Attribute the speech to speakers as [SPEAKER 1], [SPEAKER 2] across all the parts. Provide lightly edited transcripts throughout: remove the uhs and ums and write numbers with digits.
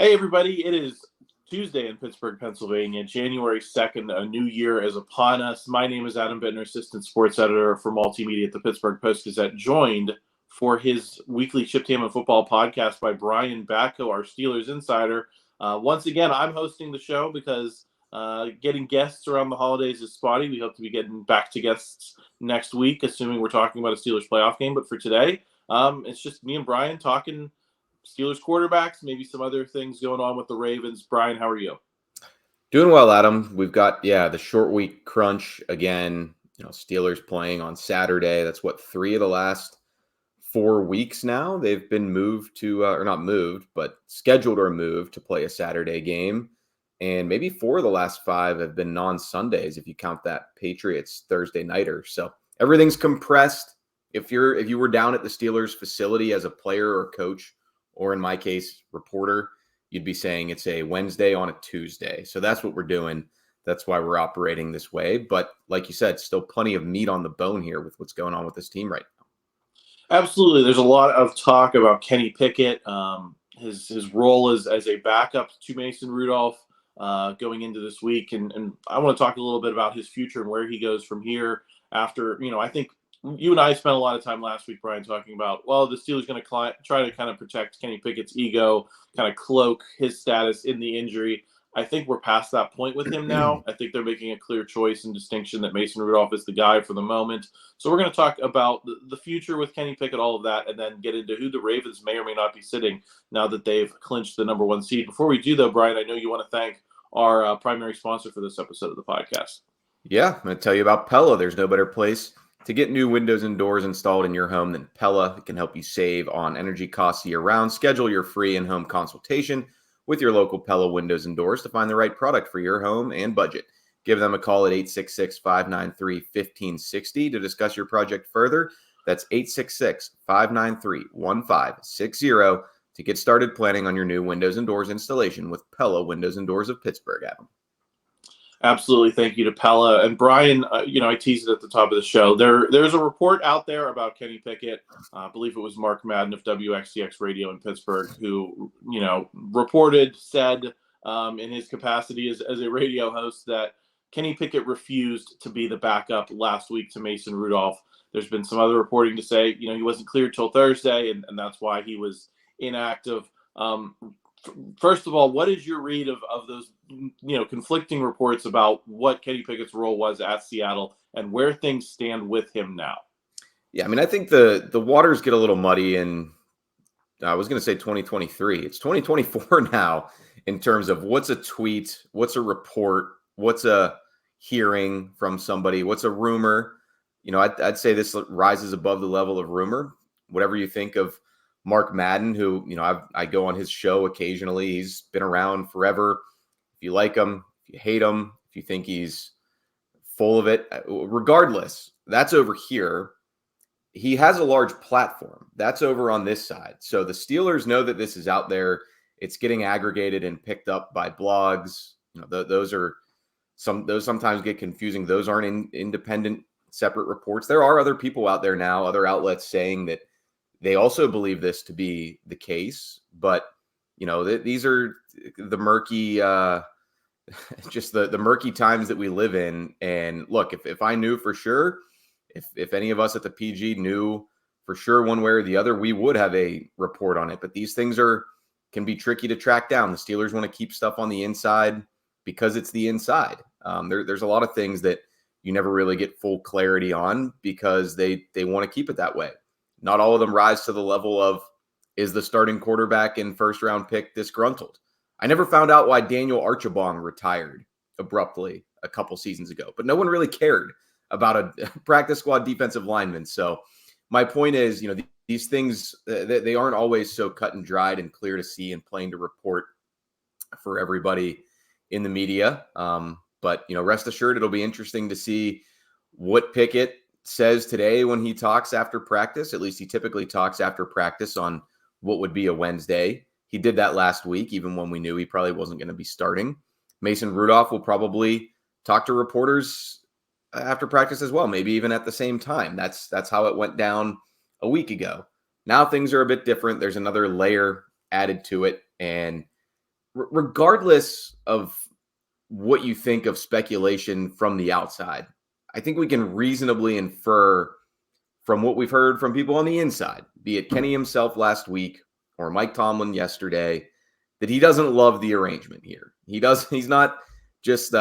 [SPEAKER 1] Hey, everybody. It is Tuesday in Pittsburgh, Pennsylvania, January 2nd. A new year is upon us. My name is Adam Bittner, Assistant Sports Editor for Multimedia at the Pittsburgh Post-Gazette, joined for his weekly Chip Ham and Football podcast by Brian Batko, our Steelers insider. Once again, I'm hosting the show because getting guests around the holidays is spotty. We hope to be getting back to guests next week, assuming we're talking about a Steelers playoff game. But for today, it's just me and Brian talking Steelers quarterbacks, maybe some other things going on with the Ravens. Brian, how are you?
[SPEAKER 2] Doing well, Adam. We've got, the short week crunch again. Steelers playing on Saturday. That's what, 3 of the last 4 weeks now. They've been moved to, or not moved, but scheduled or moved to play a Saturday game. And maybe 4 of the last 5 have been non-Sundays if you count that Patriots Thursday nighter. So everything's compressed. If you were down at the Steelers facility as a player or coach, or in my case, reporter, you'd be saying it's a Wednesday on a Tuesday. So that's what we're doing. That's why we're operating this way. But like you said, still plenty of meat on the bone here with what's going on with this team right now.
[SPEAKER 1] Absolutely. There's a lot of talk about Kenny Pickett, his role as a backup to Mason Rudolph going into this week. And I want to talk a little bit about his future and where he goes from here after, I think you and I spent a lot of time last week, Brian, talking about, well, the Steelers going to try to kind of protect Kenny Pickett's ego, kind of cloak his status in the injury. I think we're past that point with him now. I think they're making a clear choice and distinction that Mason Rudolph is the guy for the moment. So we're going to talk about the future with Kenny Pickett, all of that, and then get into who the Ravens may or may not be sitting now that they've clinched the number 1 seed. Before we do, though, Brian, I know you want to thank our primary sponsor for this episode of the podcast.
[SPEAKER 2] Yeah, I'm going to tell you about Pella. There's no better place to get new windows and doors installed in your home than Pella. It can help you save on energy costs year-round. Schedule your free in-home consultation with your local Pella Windows and Doors to find the right product for your home and budget. Give them a call at 866-593-1560 to discuss your project further. That's 866-593-1560 to get started planning on your new windows and doors installation with Pella Windows and Doors of Pittsburgh, Adam.
[SPEAKER 1] Absolutely. Thank you to Pella. And Brian, I teased it at the top of the show. There's a report out there about Kenny Pickett. I believe it was Mark Madden of WXTX Radio in Pittsburgh who, said in his capacity as a radio host that Kenny Pickett refused to be the backup last week to Mason Rudolph. There's been some other reporting to say, he wasn't cleared till Thursday, and that's why he was inactive. First of all, what is your read of those, conflicting reports about what Kenny Pickett's role was at Seattle and where things stand with him now?
[SPEAKER 2] Yeah, I think the waters get a little muddy in, I was going to say 2023. It's 2024 now in terms of what's a tweet, what's a report, what's a hearing from somebody, what's a rumor. I'd say this rises above the level of rumor. Whatever you think of Mark Madden, who, I go on his show occasionally. He's been around forever. If you like him, if you hate him, if you think he's full of it, regardless, that's over here. He has a large platform. That's over on this side. So the Steelers know that this is out there. It's getting aggregated and picked up by blogs. Those sometimes get confusing. Those aren't independent, separate reports. There are other people out there now, other outlets saying that they also believe this to be the case, but these are the murky, just the murky times that we live in. And look, if I knew for sure, if any of us at the PG knew for sure one way or the other, we would have a report on it. But these things can be tricky to track down. The Steelers want to keep stuff on the inside because it's the inside. There's a lot of things that you never really get full clarity on because they want to keep it that way. Not all of them rise to the level of, is the starting quarterback and first-round pick disgruntled? I never found out why Daniel Archibong retired abruptly a couple seasons ago, but no one really cared about a practice squad defensive lineman. So my point is, these things, they aren't always so cut and dried and clear to see and plain to report for everybody in the media. But, rest assured, it'll be interesting to see what Pickett says today when he talks after practice. At least he typically talks after practice on what would be a Wednesday. He did that last week, even when we knew he probably wasn't going to be starting. Mason Rudolph will probably talk to reporters after practice as well, maybe even at the same time. That's how it went down a week ago. Now things are a bit different. There's another layer added to it, and regardless of what you think of speculation from the outside, I think we can reasonably infer from what we've heard from people on the inside, be it Kenny himself last week or Mike Tomlin yesterday, that he doesn't love the arrangement here. He's not just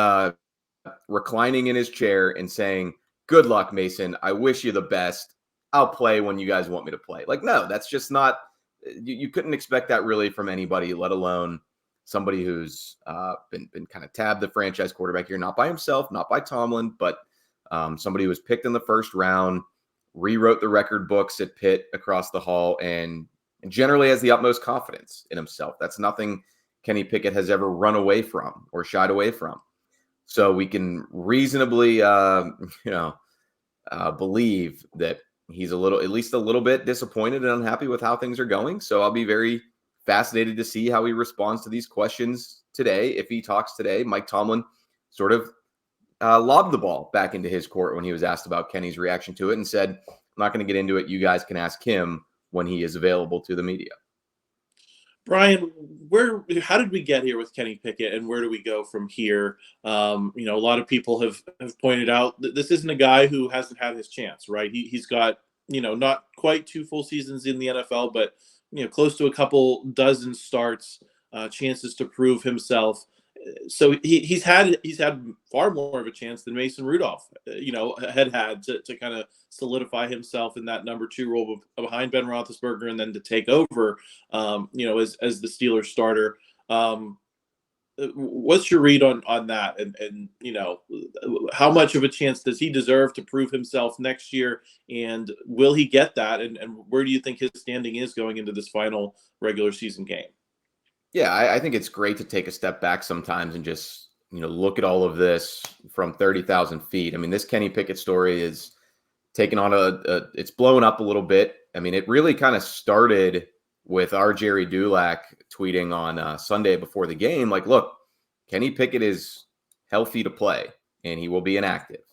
[SPEAKER 2] reclining in his chair and saying, "Good luck, Mason. I wish you the best. I'll play when you guys want me to play." Like, no, that's just not, you couldn't expect that really from anybody, let alone somebody who's been kind of tabbed the franchise quarterback here, not by himself, not by Tomlin, but somebody who was picked in the first round, rewrote the record books at Pitt across the hall, and generally has the utmost confidence in himself. That's nothing Kenny Pickett has ever run away from or shied away from. So we can reasonably, believe that he's at least a little bit disappointed and unhappy with how things are going. So I'll be very fascinated to see how he responds to these questions today. If he talks today, Mike Tomlin sort of lobbed the ball back into his court when he was asked about Kenny's reaction to it and said, "I'm not going to get into it. You guys can ask him when he is available to the media."
[SPEAKER 1] Brian, how did we get here with Kenny Pickett, and where do we go from here? A lot of people have pointed out that this isn't a guy who hasn't had his chance, right? He's got, not quite 2 full seasons in the NFL, but, close to a couple dozen starts, chances to prove himself. So he's had far more of a chance than Mason Rudolph, had to kind of solidify himself in that number 2 role behind Ben Roethlisberger, and then to take over, as the Steelers starter. What's your read on that? And how much of a chance does he deserve to prove himself next year? And will he get that? And where do you think his standing is going into this final regular season game?
[SPEAKER 2] Yeah, I think it's great to take a step back sometimes and just, look at all of this from 30,000 feet. I mean, this Kenny Pickett story is taken on it's blown up a little bit. I mean, it really kind of started with our Jerry Dulac tweeting on Sunday before the game, like, look, Kenny Pickett is healthy to play and he will be inactive.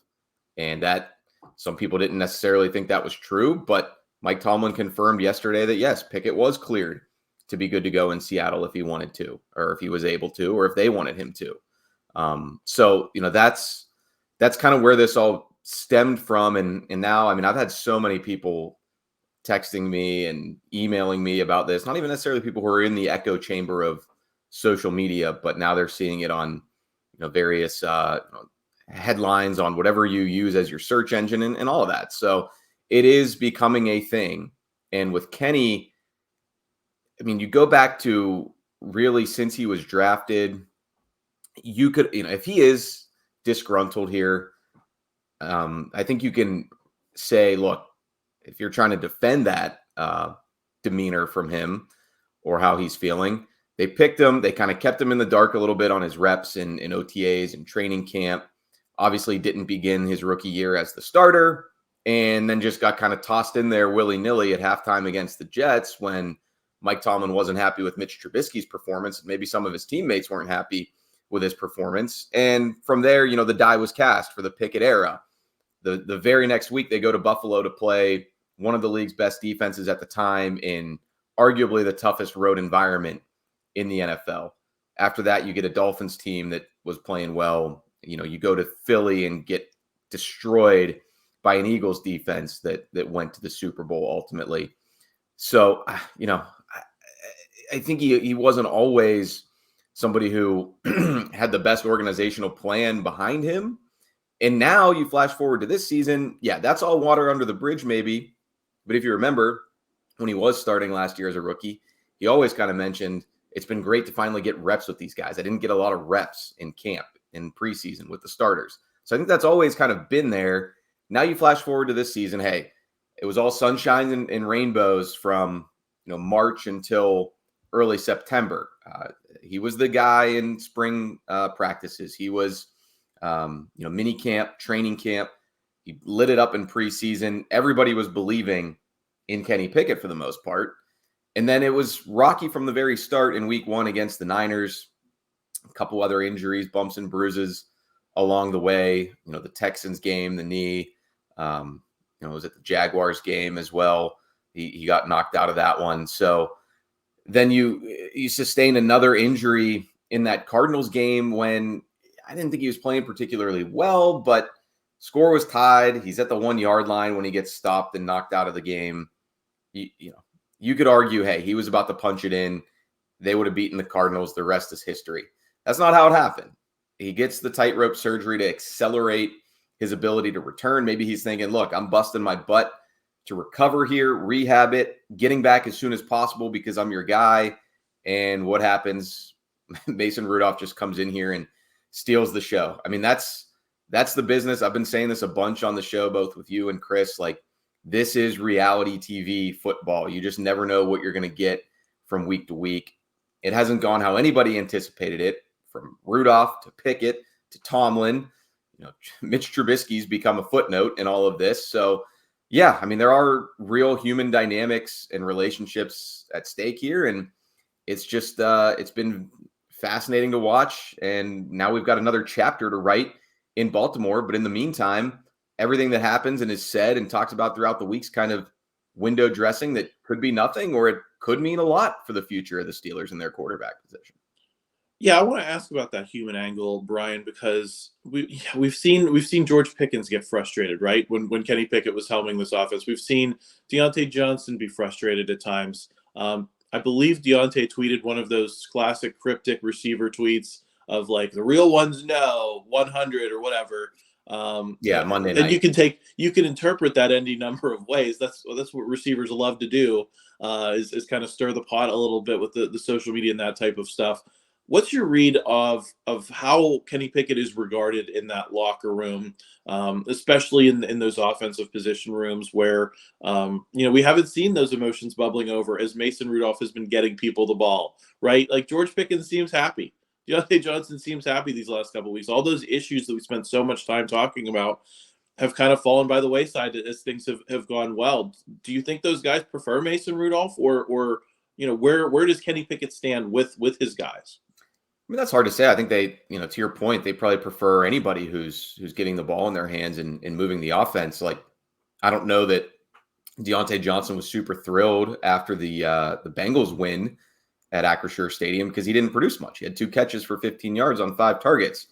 [SPEAKER 2] And that, some people didn't necessarily think that was true, but Mike Tomlin confirmed yesterday that yes, Pickett was cleared to be good to go in Seattle if he wanted to, or if he was able to, or if they wanted him to. So, that's kind of where this all stemmed from. And now, I mean, I've had so many people texting me and emailing me about this, not even necessarily people who are in the echo chamber of social media, but now they're seeing it on, various headlines on whatever you use as your search engine and all of that. So it is becoming a thing. And with Kenny, I mean, you go back to really since he was drafted, you could, if he is disgruntled here, I think you can say, look, if you're trying to defend that demeanor from him or how he's feeling, they picked him. They kind of kept him in the dark a little bit on his reps in OTAs and training camp. Obviously didn't begin his rookie year as the starter, and then just got kind of tossed in there willy-nilly at halftime against the Jets when Mike Tomlin wasn't happy with Mitch Trubisky's performance. Maybe some of his teammates weren't happy with his performance. And from there, the die was cast for the Pickett era. The very next week, they go to Buffalo to play one of the league's best defenses at the time in arguably the toughest road environment in the NFL. After that, you get a Dolphins team that was playing well. You go to Philly and get destroyed by an Eagles defense that went to the Super Bowl ultimately. So, I think he wasn't always somebody who had the best organizational plan behind him. And now you flash forward to this season. Yeah, that's all water under the bridge, maybe. But if you remember, when he was starting last year as a rookie, he always kind of mentioned, it's been great to finally get reps with these guys. I didn't get a lot of reps in camp, in preseason with the starters. So I think that's always kind of been there. Now you flash forward to this season. Hey, it was all sunshine and rainbows from March until early September. He was the guy in spring practices. He was, mini camp, training camp. He lit it up in preseason. Everybody was believing in Kenny Pickett for the most part. And then it was rocky from the very start in week 1 against the Niners. A couple other injuries, bumps and bruises along the way. The Texans game, the knee. Was at the Jaguars game as well. He got knocked out of that one. So then you you sustain another injury in that Cardinals game when I didn't think he was playing particularly well, but score was tied. He's at the 1 yard line when he gets stopped and knocked out of the game. You could argue, hey, he was about to punch it in. They would have beaten the Cardinals. The rest is history. That's not how it happened. He gets the tightrope surgery to accelerate his ability to return. Maybe he's thinking, look, I'm busting my butt to recover here, rehab it, getting back as soon as possible because I'm your guy. And what happens? Mason Rudolph just comes in here and steals the show. I mean, that's the business. I've been saying this a bunch on the show, both with you and Chris. Like, this is reality TV football. You just never know what you're going to get from week to week. It hasn't gone how anybody anticipated it, from Rudolph to Pickett to Tomlin. Mitch Trubisky's become a footnote in all of this. So, yeah, I mean, there are real human dynamics and relationships at stake here. And it's just, it's been fascinating to watch. And now we've got another chapter to write in Baltimore. But in the meantime, everything that happens and is said and talked about throughout the week's kind of window dressing that could be nothing, or it could mean a lot for the future of the Steelers and their quarterback position.
[SPEAKER 1] Yeah, I want to ask about that human angle, Brian, because we've seen George Pickens get frustrated, right? When Kenny Pickett was helming this offense, we've seen Deontay Johnson be frustrated at times. I believe Deontay tweeted one of those classic cryptic receiver tweets of like, the real ones know 100 or whatever.
[SPEAKER 2] Monday night.
[SPEAKER 1] And you can interpret that any number of ways. That's what receivers love to do, is kind of stir the pot a little bit with the social media and that type of stuff. What's your read of how Kenny Pickett is regarded in that locker room, especially in those offensive position rooms where, we haven't seen those emotions bubbling over as Mason Rudolph has been getting people the ball, right? Like, George Pickens seems happy. Deontay Johnson seems happy these last couple of weeks. All those issues that we spent so much time talking about have kind of fallen by the wayside as things have gone well. Do you think those guys prefer Mason Rudolph, or where does Kenny Pickett stand with his guys?
[SPEAKER 2] I mean, that's hard to say. I think they, to your point, they probably prefer anybody who's getting the ball in their hands and moving the offense. Like, I don't know that Deontay Johnson was super thrilled after the Bengals win at Acrisure Stadium because he didn't produce much. He had 2 catches for 15 yards on 5 targets.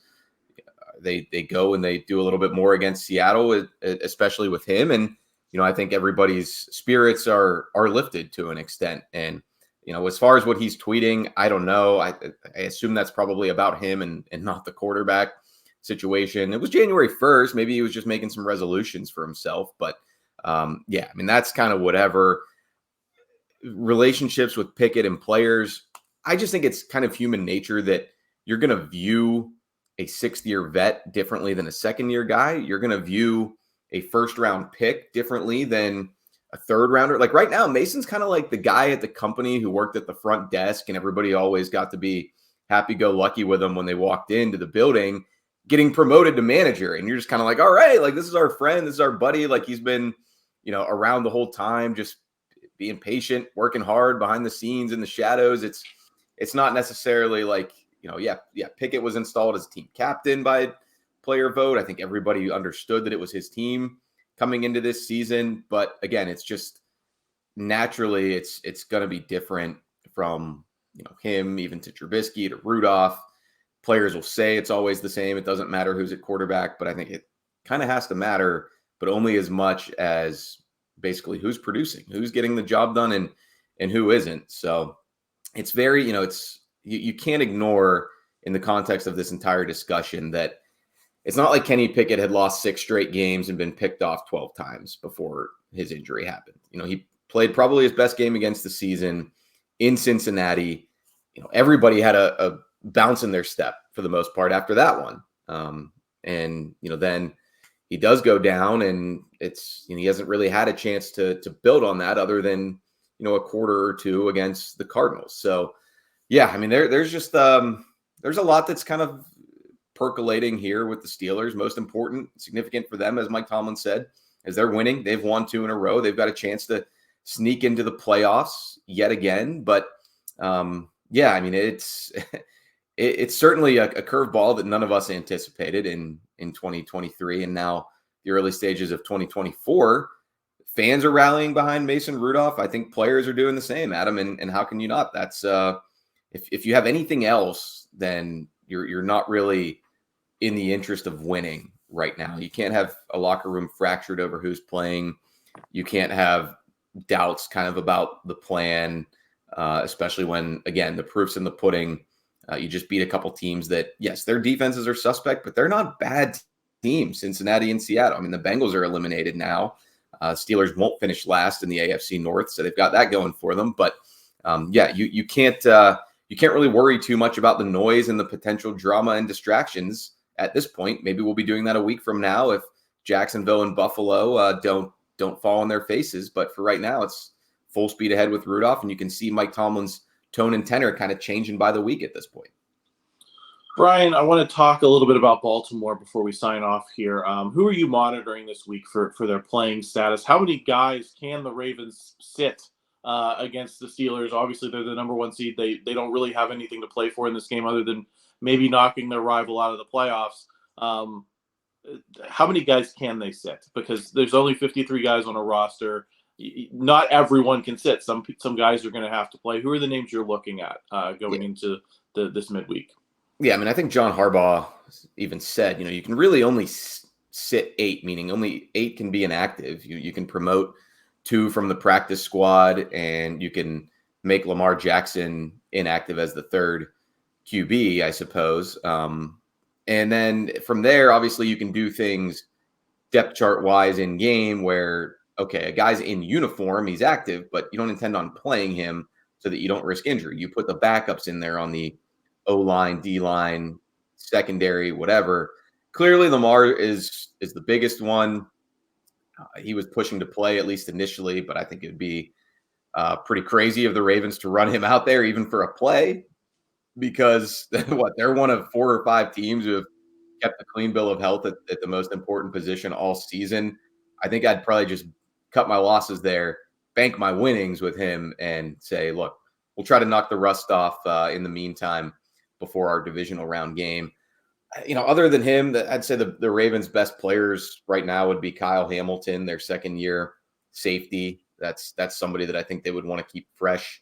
[SPEAKER 2] They go and they do a little bit more against Seattle, especially with him. And, I think everybody's spirits are lifted to an extent. And, as far as what he's tweeting, I don't know. I assume that's probably about him and not the quarterback situation. It was January 1st. Maybe he was just making some resolutions for himself. But, yeah, I mean, that's kind of whatever. Relationships with Pickett and players, I just think it's kind of human nature that you're going to view a 6th-year vet differently than a 2nd-year guy. You're going to view a 1st-round pick differently than a 3rd-rounder. Like, right now, Mason's kind of like the guy at the company who worked at the front desk, and everybody always got to be happy-go-lucky with him when they walked into the building, getting promoted to manager. And you're just kind of like, all right, like, this is our friend, this is our buddy. Like, he's been, around the whole time, just being patient, working hard behind the scenes in the shadows. It's not necessarily like, Pickett was installed as team captain by player vote. I think everybody understood that it was his team coming into this season. But again, it's just naturally it's going to be different from, him even to Trubisky to Rudolph. Players will say it's always the same. It doesn't matter who's at quarterback, but I think it kind of has to matter, but only as much as basically who's producing, who's getting the job done and who isn't. So it's very, you can't ignore in the context of this entire discussion that it's not like Kenny Pickett had lost 6 straight games and been picked off 12 times before his injury happened. He played probably his best game against the season in Cincinnati. Everybody had a bounce in their step for the most part after that one. Then he does go down, and it's, he hasn't really had a chance to build on that other than, a quarter or 2 against the Cardinals. So, yeah, I mean, there's just there's a lot that's kind of percolating here with the Steelers. Most important, significant for them, as Mike Tomlin said, as they're winning. They've won 2 in a row. They've got a chance to sneak into the playoffs yet again. But yeah, I mean, it's certainly a curveball that none of us anticipated in 2023. And now the early stages of 2024, fans are rallying behind Mason Rudolph. I think players are doing the same, Adam. And how can you not? That's if you have anything else, then you're not really in the interest of winning right now. You can't have a locker room fractured over who's playing. You can't have doubts kind of about the plan, especially when, again, the proof's in the pudding. You just beat a couple teams that, yes, their defenses are suspect, but they're not bad teams, Cincinnati and Seattle. I mean, the Bengals are eliminated now. Steelers won't finish last in the AFC North, so they've got that going for them. But you can't really worry too much about the noise and the potential drama and distractions at this point. Maybe we'll be doing that a week from now if Jacksonville and Buffalo don't fall on their faces. But for right now, it's full speed ahead with Rudolph, and you can see Mike Tomlin's tone and tenor kind of changing by the week at this point.
[SPEAKER 1] Brian, I want to talk a little bit about Baltimore before we sign off here. Who are you monitoring this week for their playing status? How many guys can the Ravens sit against the Steelers? Obviously, they're the number one seed. They don't really have anything to play for in this game other than maybe knocking their rival out of the playoffs. How many guys can they sit? Because there's only 53 guys on a roster. Not everyone can sit. Some guys are going to have to play. Who are the names you're looking at going into this midweek?
[SPEAKER 2] Yeah, I mean, I think John Harbaugh even said, you can really only sit 8, meaning only 8 can be inactive. You can promote 2 from the practice squad, and you can make Lamar Jackson inactive as the third QB, I suppose. And then from there, obviously, you can do things depth chart wise in game where, okay, a guy's in uniform, he's active, but you don't intend on playing him so that you don't risk injury. You put the backups in there on the O-line, D-line, secondary, whatever. Clearly, Lamar is the biggest one. He was pushing to play, at least initially, but I think it would be pretty crazy of the Ravens to run him out there even for a play, because they're one of 4 or 5 teams who have kept a clean bill of health at the most important position all season. I think I'd probably just cut my losses there, bank my winnings with him, and say, look, we'll try to knock the rust off in the meantime before our divisional round game. Other than him, I'd say the Ravens' best players right now would be Kyle Hamilton, their second-year safety. That's somebody that I think they would want to keep fresh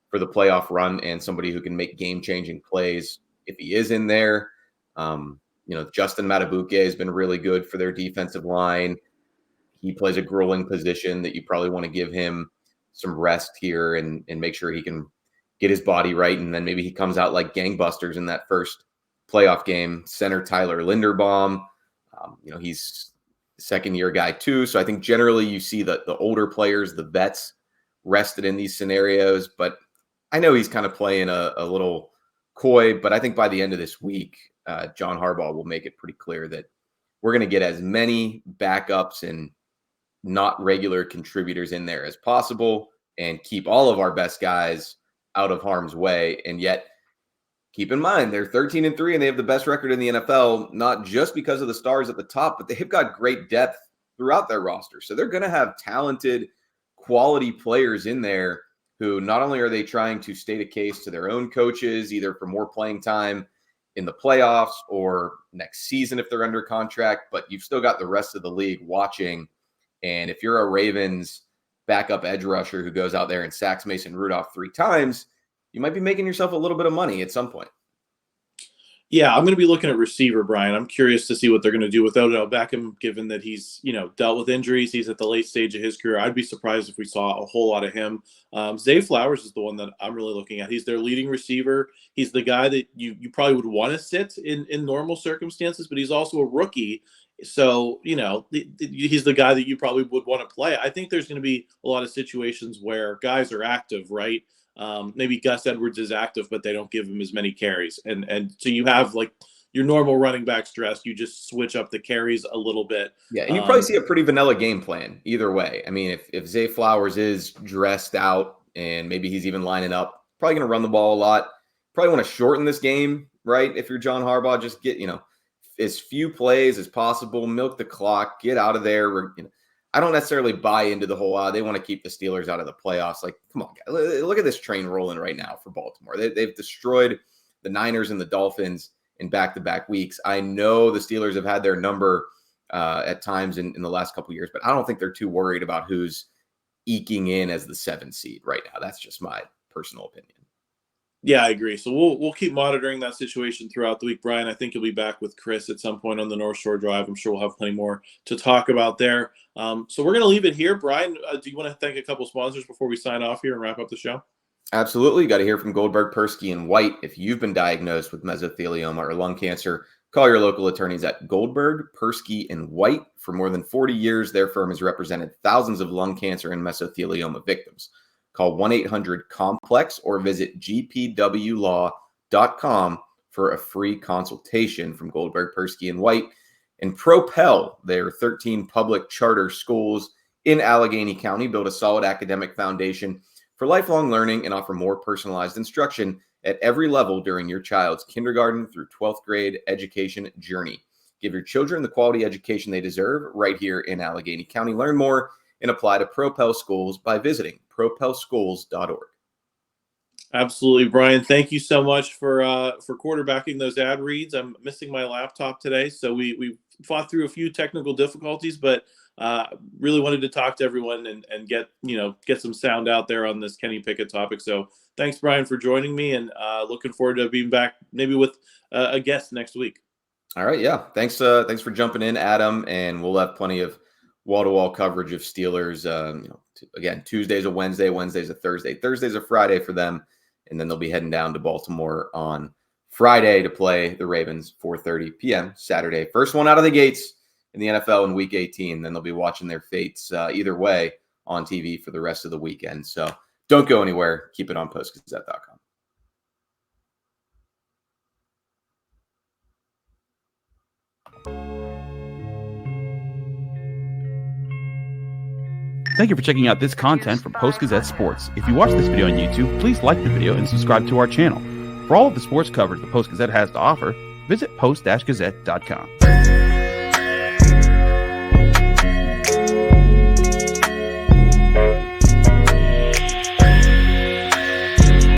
[SPEAKER 2] for the playoff run, and somebody who can make game-changing plays if he is in there. Justin Matabuke has been really good for their defensive line. He plays a grueling position that you probably want to give him some rest here and make sure he can get his body right, and then maybe he comes out like gangbusters in that first playoff game. Center Tyler Linderbaum, he's a second-year guy too, so I think generally you see the older players, the vets, rested in these scenarios. But I know he's kind of playing a little coy, but I think by the end of this week, John Harbaugh will make it pretty clear that we're going to get as many backups and not regular contributors in there as possible and keep all of our best guys out of harm's way. And yet, keep in mind, they're 13-3 and they have the best record in the NFL, not just because of the stars at the top, but they've got great depth throughout their roster. So they're going to have talented, quality players in there who not only are they trying to state a case to their own coaches, either for more playing time in the playoffs or next season if they're under contract, but you've still got the rest of the league watching. And if you're a Ravens backup edge rusher who goes out there and sacks Mason Rudolph 3 times, you might be making yourself a little bit of money at some point.
[SPEAKER 1] Yeah, I'm going to be looking at receiver, Brian. I'm curious to see what they're going to do with Odell Beckham, given that he's, dealt with injuries. He's at the late stage of his career. I'd be surprised if we saw a whole lot of him. Zay Flowers is the one that I'm really looking at. He's their leading receiver. He's the guy that you probably would want to sit in normal circumstances, but he's also a rookie. So, he's the guy that you probably would want to play. I think there's going to be a lot of situations where guys are active, right? Maybe Gus Edwards is active, but they don't give him as many carries. And so you have like your normal running backs dressed. You just switch up the carries a little bit.
[SPEAKER 2] Yeah, and you probably see a pretty vanilla game plan either way. I mean, if Zay Flowers is dressed out and maybe he's even lining up, probably going to run the ball a lot. Probably want to shorten this game, right? If you're John Harbaugh, just get, as few plays as possible, milk the clock, get out of there. I don't necessarily buy into the whole, they want to keep the Steelers out of the playoffs. Like, come on, guys, look at this train rolling right now for Baltimore. They've destroyed the Niners and the Dolphins in back-to-back weeks. I know the Steelers have had their number at times in the last couple of years, but I don't think they're too worried about who's eking in as the 7th seed right now. That's just my personal opinion.
[SPEAKER 1] Yeah, I agree. So we'll keep monitoring that situation throughout the week. Brian, I think you'll be back with Chris at some point on the North Shore Drive. I'm sure we'll have plenty more to talk about there. So we're going to leave it here. Brian, do you want to thank a couple sponsors before we sign off here and wrap up the show?
[SPEAKER 2] Absolutely. Got to hear from Goldberg, Persky, and White. If you've been diagnosed with mesothelioma or lung cancer, call your local attorneys at Goldberg, Persky, and White. For more than 40 years, their firm has represented thousands of lung cancer and mesothelioma victims. Call 1-800-COMPLEX or visit gpwlaw.com for a free consultation. From Goldberg, Persky, and White. And Propel, their 13 public charter schools in Allegheny County, build a solid academic foundation for lifelong learning and offer more personalized instruction at every level during your child's kindergarten through 12th grade education journey. Give your children the quality education they deserve right here in Allegheny County. Learn more and apply to Propel Schools by visiting propelschools.org.
[SPEAKER 1] Absolutely, Brian. Thank you so much for quarterbacking those ad reads. I'm missing my laptop today, so we fought through a few technical difficulties, but really wanted to talk to everyone and get some sound out there on this Kenny Pickett topic. So thanks, Brian, for joining me, and looking forward to being back maybe with a guest next week.
[SPEAKER 2] All right, yeah. Thanks for jumping in, Adam, and we'll have plenty of wall-to-wall coverage of Steelers. Again, Tuesday's a Wednesday, Wednesday's a Thursday, Thursday's a Friday for them, and then they'll be heading down to Baltimore on Friday to play the Ravens, 4:30 p.m. Saturday. First one out of the gates in the NFL in Week 18. Then they'll be watching their fates either way on TV for the rest of the weekend. So don't go anywhere. Keep it on postgazette.com.
[SPEAKER 3] Thank you for checking out this content from Post-Gazette Sports. If you watch this video on YouTube, please like the video and subscribe to our channel. For all of the sports coverage the Post-Gazette has to offer, visit post-gazette.com.